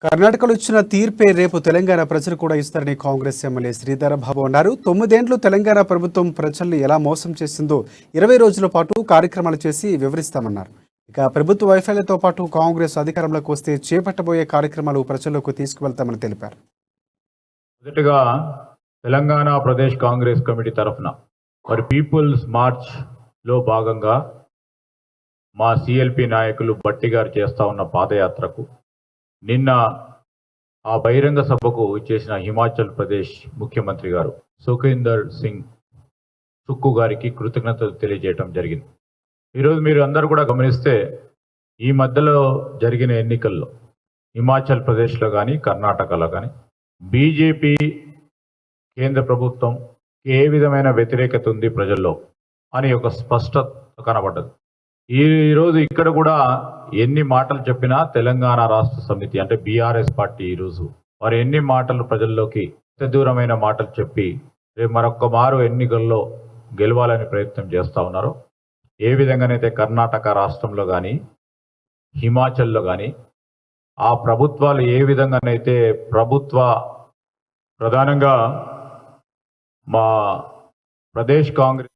కర్ణాటకలో ఇచ్చిన తీర్పే రేపు తెలంగాణ ప్రజలు కూడా ఇస్తారని కాంగ్రెస్ ఎమ్మెల్యే శ్రీధర బాబు అన్నారు. 9 ఏళ్లు తెలంగాణ ప్రభుత్వం ప్రజల్ని ఎలా మోసం చేసిందో 20 రోజుల పాటు కార్యక్రమాలు చేసి వివరిస్తామన్నారు. ఇక ప్రభుత్వ వైఫల్యంతో పాటు కాంగ్రెస్ అధికారంలోకి వస్తే చేపట్టబోయే కార్యక్రమాలు ప్రజల్లోకి తీసుకువెళ్తామని తెలిపారు. మొదటగా తెలంగాణ ప్రదేశ్ కాంగ్రెస్ కమిటీ తరఫున మరి పీపుల్స్ మార్చ్ లో భాగంగా మా సిఎల్పి నాయకులు భట్టి గారు చేస్తా ఉన్న పాదయాత్రకు నిన్న ఆ బహిరంగ సభకు చేసిన హిమాచల్ ప్రదేశ్ ముఖ్యమంత్రి గారు సుఖేందర్ సింగ్ సుక్కు గారికి కృతజ్ఞతలు తెలియజేయడం జరిగింది. ఈరోజు మీరు అందరూ కూడా గమనిస్తే ఈ మధ్యలో జరిగిన ఎన్నికల్లో హిమాచల్ ప్రదేశ్లో కానీ కర్ణాటకలో కానీ బీజేపీ కేంద్ర ప్రభుత్వం ఏ విధమైన వ్యతిరేకత ఉంది ప్రజల్లో అని ఒక స్పష్టత కనబడ్డది. ఈరోజు ఇక్కడ కూడా ఎన్ని మాటలు చెప్పినా తెలంగాణ రాష్ట్ర సమితి అంటే బీఆర్ఎస్ పార్టీ ఈరోజు వారు ఎన్ని మాటలు ప్రజల్లోకి దూరమైన మాటలు చెప్పి రేపు మరొక్క మారు ఎన్నికల్లో గెలవాలని ప్రయత్నం చేస్తూ ఉన్నారో, ఏ విధంగానైతే కర్ణాటక రాష్ట్రంలో కానీ హిమాచల్లో కానీ ఆ ప్రభుత్వాలు ఏ విధంగానైతే ప్రధానంగా మా ప్రదేశ్ కాంగ్రెస్